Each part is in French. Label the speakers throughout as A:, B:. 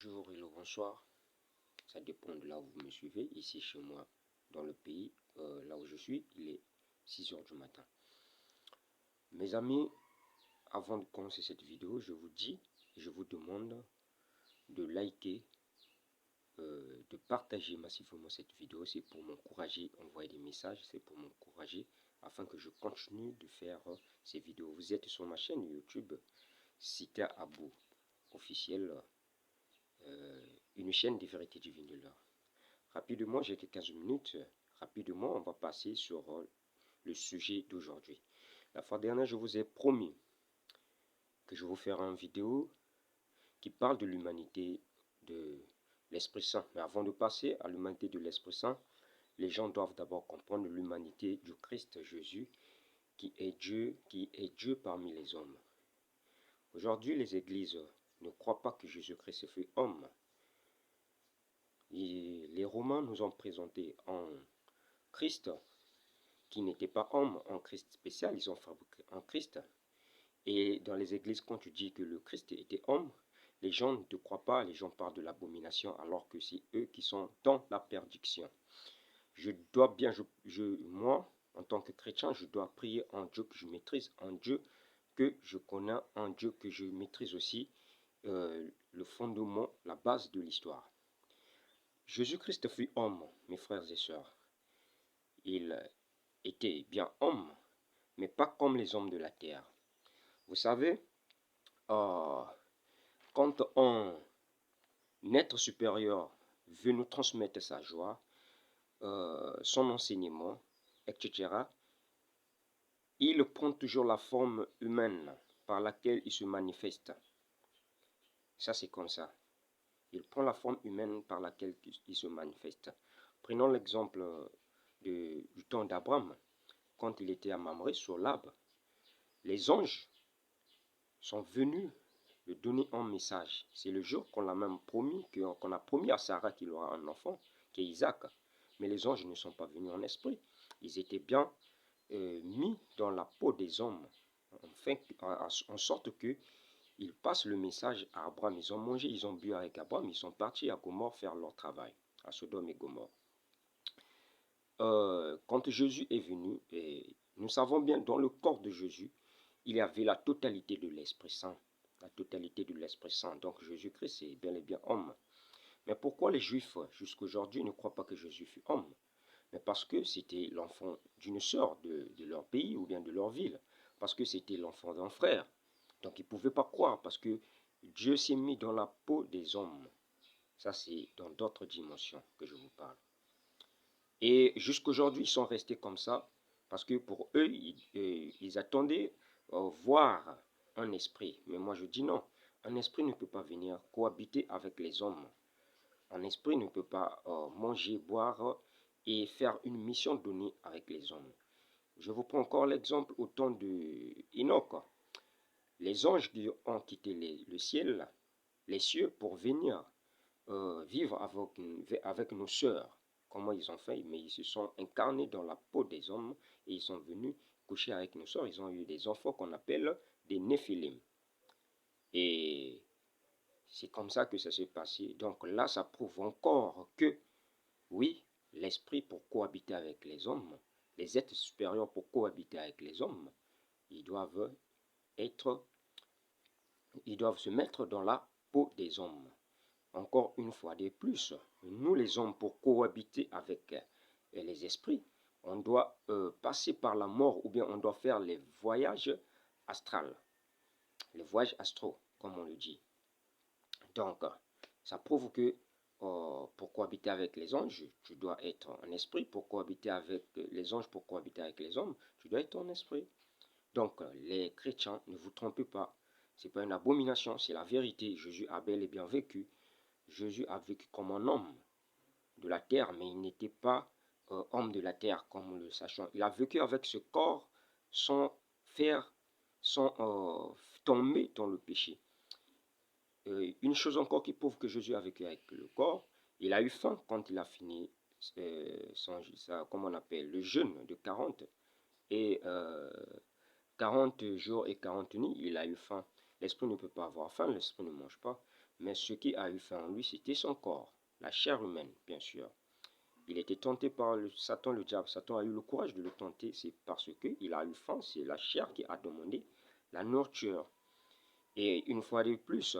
A: bonjour et le bonsoir. Ça dépend de là où vous me suivez. Ici chez moi, dans le pays, là où je suis, il est 6 heures du matin. Mes amis, avant de commencer cette vidéo, je vous dis, je vous demande de liker, de partager massivement cette vidéo. C'est pour m'encourager, envoyer des messages, c'est pour m'encourager afin que je continue de faire ces vidéos. Vous êtes sur ma chaîne YouTube, Sita Abou officiel. Une chaîne des vérités divines de l'heure. Rapidement, j'ai que 15 minutes. Rapidement, on va passer sur le sujet d'aujourd'hui. La fois dernière, je vous ai promis que je vais vous faire une vidéo qui parle de l'humanité de l'Esprit Saint. Mais avant de passer à l'humanité de l'Esprit Saint, les gens doivent d'abord comprendre l'humanité du Christ Jésus, qui est Dieu parmi les hommes. Aujourd'hui, les églises ne croient pas que Jésus-Christ fut homme. Et les Romains nous ont présenté en Christ qui n'était pas homme, en Christ spécial, ils ont fabriqué un Christ. Et dans les églises, quand tu dis que le Christ était homme, les gens ne te croient pas, les gens parlent de l'abomination, alors que c'est eux qui sont dans la perdition. Je dois bien, moi, en tant que chrétien, je dois prier en Dieu que je maîtrise, en Dieu que je connais, en Dieu que je maîtrise aussi le fondement, la base de l'histoire. Jésus-Christ fut homme, mes frères et sœurs. Il était bien homme, mais pas comme les hommes de la terre. Vous savez, quand un être supérieur veut nous transmettre sa joie, son enseignement, etc., il prend toujours la forme humaine par laquelle il se manifeste. Ça, c'est comme ça. Il prend la forme humaine par laquelle il se manifeste. Prenons l'exemple du temps d'Abraham, quand il était à Mamré sur l'arbre. Les anges sont venus lui donner un message. C'est le jour qu'on a même promis, qu'on a promis à Sarah qu'il aura un enfant, qui est Isaac. Mais les anges ne sont pas venus en esprit. Ils étaient bien mis dans la peau des hommes, en sorte qu'ils passent le message à Abraham. Ils ont mangé, ils ont bu avec Abraham, ils sont partis à Gomorrhe faire leur travail, à Sodome et Gomorrhe. Quand Jésus est venu, et nous savons bien, dans le corps de Jésus, il y avait la totalité de l'Esprit Saint. La totalité de l'Esprit Saint. Donc Jésus-Christ est bel et bien homme. Mais pourquoi les Juifs, jusqu'à aujourd'hui, ne croient pas que Jésus fut homme? Mais parce que c'était l'enfant d'une sœur de leur pays ou bien de leur ville. Parce que c'était l'enfant d'un frère. Donc ils ne pouvaient pas croire parce que Dieu s'est mis dans la peau des hommes. Ça, c'est dans d'autres dimensions que je vous parle. Et jusqu'à aujourd'hui, ils sont restés comme ça parce que pour eux, ils attendaient voir un esprit. Mais moi, je dis non. Un esprit ne peut pas venir cohabiter avec les hommes. Un esprit ne peut pas manger, boire et faire une mission donnée avec les hommes. Je vous prends encore l'exemple au temps de Enoch. Les anges qui ont quitté le ciel, les cieux, pour venir vivre avec nos sœurs. Comment ils ont fait? Mais ils se sont incarnés dans la peau des hommes et ils sont venus coucher avec nos sœurs. Ils ont eu des enfants qu'on appelle des Néphilim. Et c'est comme ça que ça s'est passé. Donc là, ça prouve encore que, oui, l'esprit pour cohabiter avec les hommes, les êtres supérieurs pour cohabiter avec les hommes, ils doivent se mettre dans la peau des hommes. Encore une fois de plus, nous les hommes, pour cohabiter avec les esprits, on doit passer par la mort ou bien on doit faire les voyages astrales, les voyages astraux, comme on le dit. Donc, ça prouve que pour cohabiter avec les anges, tu dois être en esprit. Pour cohabiter avec les anges, pour cohabiter avec les hommes, tu dois être en esprit. Donc, les chrétiens, ne vous trompez pas. Ce n'est pas une abomination, c'est la vérité. Jésus a bel et bien vécu. Jésus a vécu comme un homme de la terre, mais il n'était pas homme de la terre, comme nous le sachons. Il a vécu avec ce corps sans tomber dans le péché. Une chose encore qui prouve que Jésus a vécu avec le corps, il a eu faim quand il a fini comment on appelle, le jeûne de 40 et 40 jours et 40 nuits, il a eu faim. L'esprit ne peut pas avoir faim, l'esprit ne mange pas. Mais ce qui a eu faim en lui, c'était son corps, la chair humaine, bien sûr. Il était tenté par Satan, le diable. Satan a eu le courage de le tenter, c'est parce qu'il a eu faim, c'est la chair qui a demandé la nourriture. Et une fois de plus,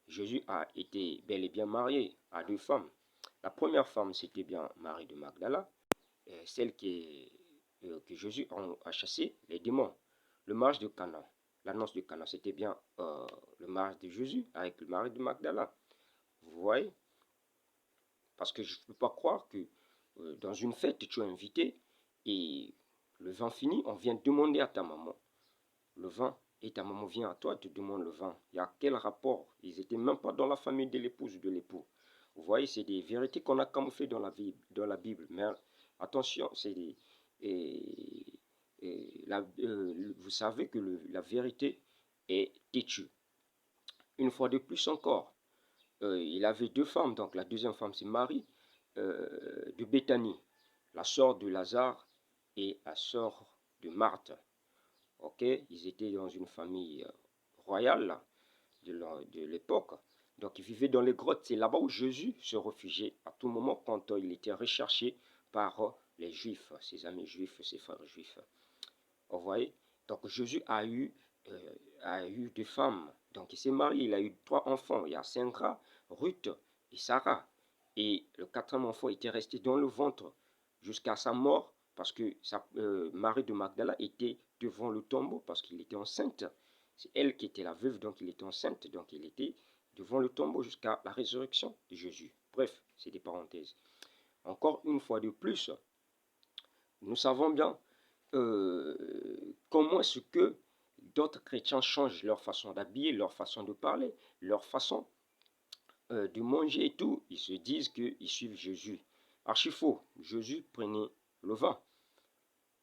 A: Jésus a été bel et bien marié à 2 femmes. La première femme, c'était bien Marie de Magdala, celle que Jésus a chassé les démons. Le mariage de Cana, l'annonce de Cana, c'était bien le mariage de Jésus avec Marie de Magdala. Vous voyez? Parce que je ne peux pas croire que dans une fête, tu es invité et le vin fini, on vient demander à ta maman le vin et ta maman vient à toi et te demande le vin. Il y a quel rapport? Ils n'étaient même pas dans la famille de l'épouse ou de l'époux. Vous voyez, c'est des vérités qu'on a camouflées dans la Bible. Mais attention, c'est des, vous savez que la vérité est têtue. Une fois de plus encore, il avait 2 femmes. Donc la deuxième femme, c'est Marie de Béthanie, la sœur de Lazare et la sœur de Marthe. Ok, ils étaient dans une famille royale de l'époque. Donc ils vivaient dans les grottes. C'est là-bas où Jésus se réfugiait à tout moment quand il était recherché par les Juifs, ses amis juifs, ses frères juifs. Vous voyez? Donc Jésus a eu 2 femmes. Donc il s'est marié, il a eu 3 enfants. Il y a Sandra, Ruth et Sarah. Et le 4e enfant était resté dans le ventre jusqu'à sa mort parce que Marie de Magdala était devant le tombeau parce qu'il était enceinte. C'est elle qui était la veuve, donc il était enceinte. Donc il était devant le tombeau jusqu'à la résurrection de Jésus. Bref, c'est des parenthèses. Encore une fois de plus, nous savons bien comment est-ce que d'autres chrétiens changent leur façon d'habiller, leur façon de parler, leur façon de manger et tout. Ils se disent qu'ils suivent Jésus. Archi faux. Jésus prenait le vin.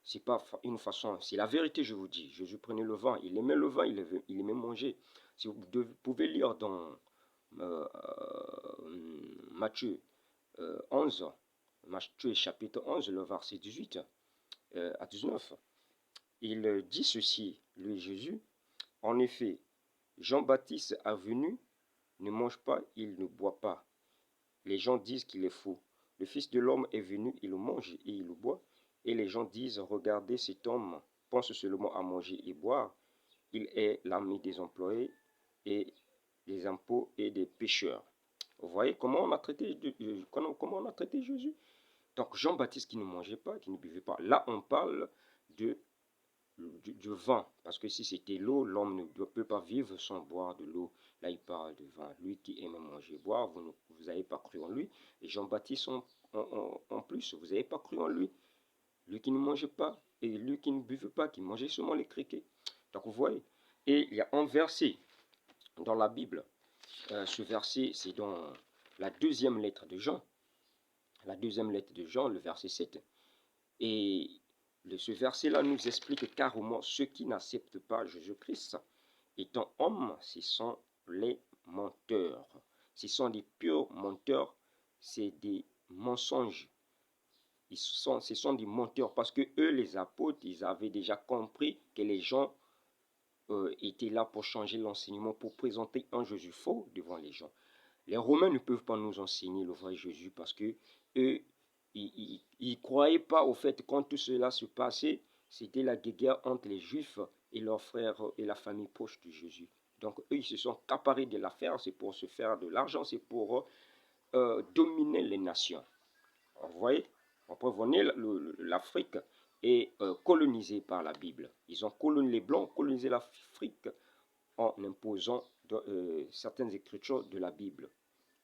A: C'est pas une façon, c'est la vérité, je vous dis. Jésus prenait le vin. Il aimait le vin, il aimait manger. Si vous pouvez lire dans Matthieu 11, Matthieu chapitre 11, le verset 18 à 19. Il dit ceci, lui Jésus, en effet, Jean-Baptiste a venu, ne mange pas, il ne boit pas. Les gens disent qu'il est fou. Le Fils de l'homme est venu, il mange et il boit. Et les gens disent, regardez cet homme, pense seulement à manger et boire. Il est l'ami des employés et des impôts et des pécheurs. Vous voyez comment on a traité Jésus? Donc Jean-Baptiste qui ne mangeait pas, qui ne buvait pas. Là, on parle du vin. Parce que si c'était l'eau, l'homme ne peut pas vivre sans boire de l'eau. Là, il parle de vin. Lui qui aime manger et boire, vous n'avez pas cru en lui. Et Jean-Baptiste en plus, vous n'avez pas cru en lui. Lui qui ne mangeait pas et lui qui ne buvait pas, qui mangeait seulement les criquets. Donc vous voyez. Et il y a un verset dans la Bible. Ce verset, c'est dans la 2e lettre de Jean. La 2e lettre de Jean, le verset 7. Et ce verset-là nous explique carrément ceux qui n'acceptent pas Jésus-Christ étant homme, ce sont les menteurs. Ce sont des purs menteurs, c'est des mensonges. Ce sont des menteurs parce que eux, les apôtres, ils avaient déjà compris que les gens étaient là pour changer l'enseignement, pour présenter un Jésus faux devant les gens. Les Romains ne peuvent pas nous enseigner le vrai Jésus parce que eux, ils ne croyaient pas au fait que quand tout cela se passait, c'était la guerre entre les Juifs et leurs frères et la famille proche de Jésus. Donc eux, ils se sont accaparés de l'affaire, c'est pour se faire de l'argent, c'est pour dominer les nations. Vous voyez, on peut voir l'Afrique est colonisée par la Bible. Ils ont colonisé, les Blancs ont colonisé l'Afrique en imposant certaines écritures de la Bible,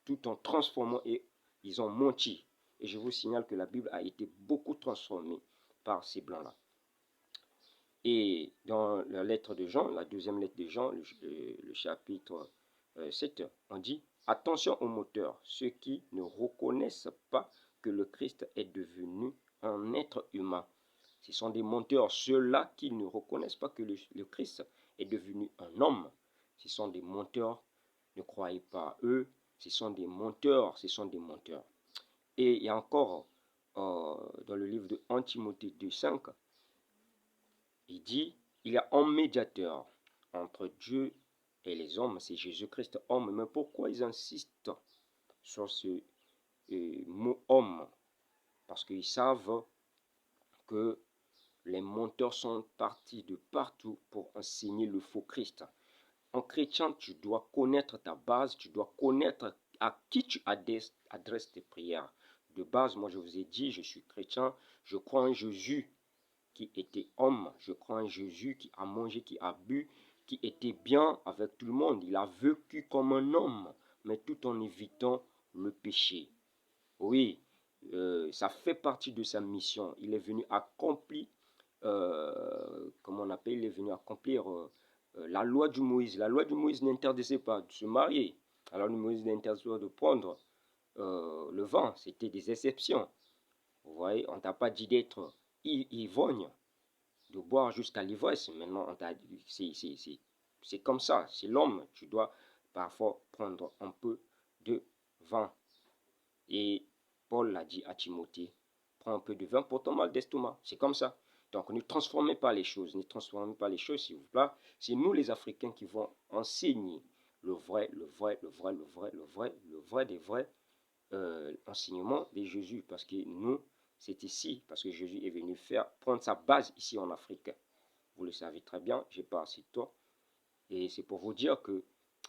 A: tout en transformant, et ils ont menti. Et je vous signale que la Bible a été beaucoup transformée par ces Blancs-là. Et dans la lettre de Jean, la 2e lettre de Jean, le chapitre 7, on dit « Attention aux menteurs, ceux qui ne reconnaissent pas que le Christ est devenu un être humain. » Ce sont des menteurs, ceux-là qui ne reconnaissent pas que le Christ est devenu un homme. Ce sont des menteurs, ne croyez pas eux, ce sont des menteurs, ce sont des menteurs. Et il y a encore, dans le livre de 1 Timothée 2,5, il dit, il y a un médiateur entre Dieu et les hommes, c'est Jésus-Christ homme. Mais pourquoi ils insistent sur ce mot homme? Parce qu'ils savent que les menteurs sont partis de partout pour enseigner le faux Christ. En chrétien, tu dois connaître ta base, tu dois connaître à qui tu adresses tes prières. De base, moi je vous ai dit, je suis chrétien, je crois en Jésus qui était homme, je crois en Jésus qui a mangé, qui a bu, qui était bien avec tout le monde. Il a vécu comme un homme, mais tout en évitant le péché. Oui, ça fait partie de sa mission. Il est venu accomplir, comment on appelle, il est venu accomplir la loi de Moïse. La loi de Moïse n'interdisait pas de se marier. La loi de Moïse n'interdisait pas de prendre le vin. C'était des exceptions. Vous voyez, on t'a pas dit d'être ivrogne, de boire jusqu'à l'ivresse. Maintenant, c'est comme ça. C'est l'homme. Tu dois parfois prendre un peu de vin. Et Paul l'a dit à Timothée, prends un peu de vin pour ton mal d'estomac. C'est comme ça. Donc ne transformez pas les choses. Ne transformez pas les choses, s'il vous plaît. C'est nous les Africains qui vont enseigner le vrai, le vrai, le vrai, le vrai, le vrai, le vrai des vrais enseignements de Jésus. Parce que nous, c'est ici, parce que Jésus est venu prendre sa base ici en Afrique. Vous le savez très bien, j'ai pas assez de temps. Et c'est pour vous dire que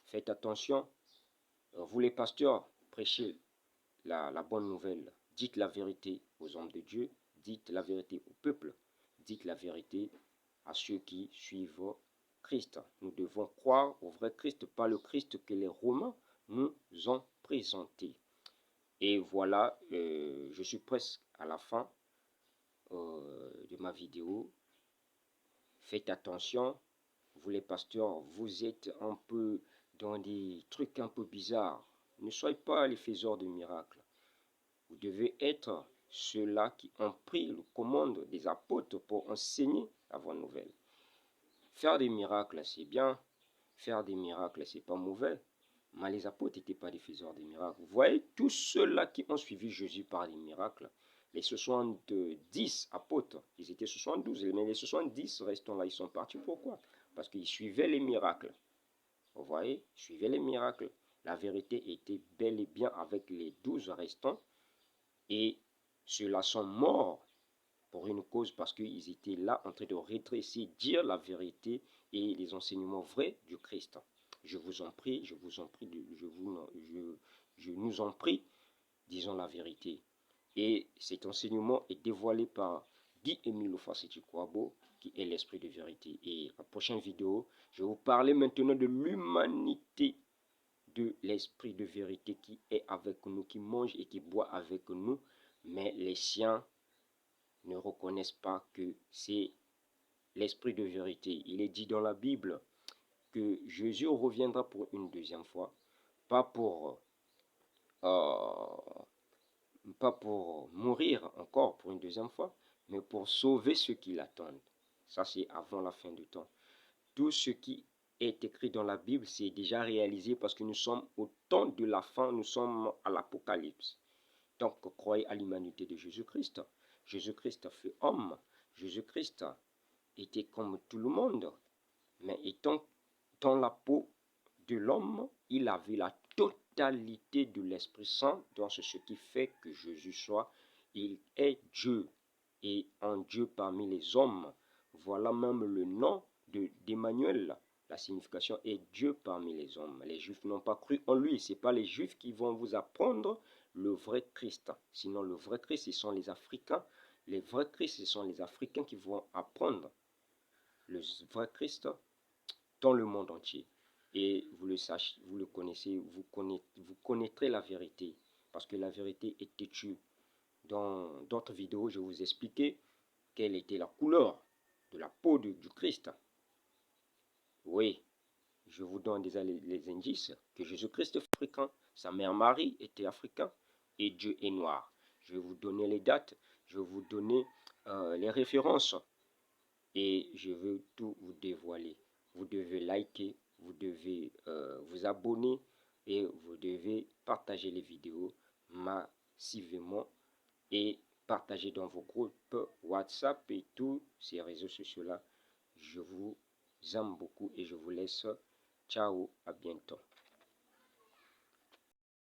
A: faites attention. Vous les pasteurs, prêchez la bonne nouvelle. Dites la vérité aux hommes de Dieu, dites la vérité au peuple, dites la vérité à ceux qui suivent Christ. Nous devons croire au vrai Christ, pas le Christ que les Romains nous ont présenté. Et voilà, je suis presque à la fin de ma vidéo. Faites attention, vous les pasteurs, vous êtes un peu dans des trucs un peu bizarres. Ne soyez pas les faiseurs de miracles. Vous devez être ceux-là qui ont pris le commande des apôtres pour enseigner la bonne nouvelle. Faire des miracles, c'est bien. Faire des miracles, c'est pas mauvais. Mais les apôtres n'étaient pas des faiseurs de miracles. Vous voyez, tous ceux-là qui ont suivi Jésus par des miracles, les 70 apôtres, ils étaient 72, mais les 70 restants là, ils sont partis. Pourquoi? Parce qu'ils suivaient les miracles. Vous voyez, ils suivaient les miracles. La vérité était bel et bien avec les 12 restants. Et ceux-là sont morts pour une cause parce qu'ils étaient là en train de redresser, dire la vérité et les enseignements vrais du Christ. Je vous en prie, je vous en prie, je nous en prie, disons la vérité. Et cet enseignement est dévoilé par Guy-Émile Ofaseti-Kouabo, qui est l'esprit de vérité. Et la prochaine vidéo, je vais vous parler maintenant de l'humanité de l'esprit de vérité qui est avec nous, qui mange et qui boit avec nous, mais les siens ne reconnaissent pas que c'est l'esprit de vérité. Il est dit dans la Bible que Jésus reviendra pour une deuxième fois, pas pour, pas pour mourir encore pour une deuxième fois, mais pour sauver ceux qui l'attendent. Ça, c'est avant la fin du temps. Tout ce qui est écrit dans la Bible, c'est déjà réalisé parce que nous sommes au temps de la fin, nous sommes à l'Apocalypse. Donc, croyez à l'humanité de Jésus-Christ. Jésus-Christ fut homme. Jésus-Christ était comme tout le monde. Mais étant dans la peau de l'homme, il avait la totalité de l'Esprit Saint. Donc, c'est ce qui fait que Jésus soit. Il est Dieu et un Dieu parmi les hommes. Voilà même le nom d'Emmanuel. La signification est Dieu parmi les hommes. Les Juifs n'ont pas cru en lui. Ce n'est pas les Juifs qui vont vous apprendre le vrai Christ. Sinon, le vrai Christ, ce sont les Africains. Les vrais Christ, ce sont les Africains qui vont apprendre le vrai Christ dans le monde entier. Et vous le sachez, vous le connaissez, vous connaîtrez la vérité. Parce que la vérité est têtue. Dans d'autres vidéos, je vous expliquais quelle était la couleur de la peau du Christ. Oui, je vous donne déjà les indices que Jésus-Christ est africain, sa mère Marie était africaine et Dieu est noir. Je vais vous donner les dates, je vais vous donner les références et je veux tout vous dévoiler. Vous devez liker, vous devez vous abonner et vous devez partager les vidéos massivement et partager dans vos groupes WhatsApp et tous ces réseaux sociaux-là. Je vous aime beaucoup et je vous laisse Ciao, à bientôt.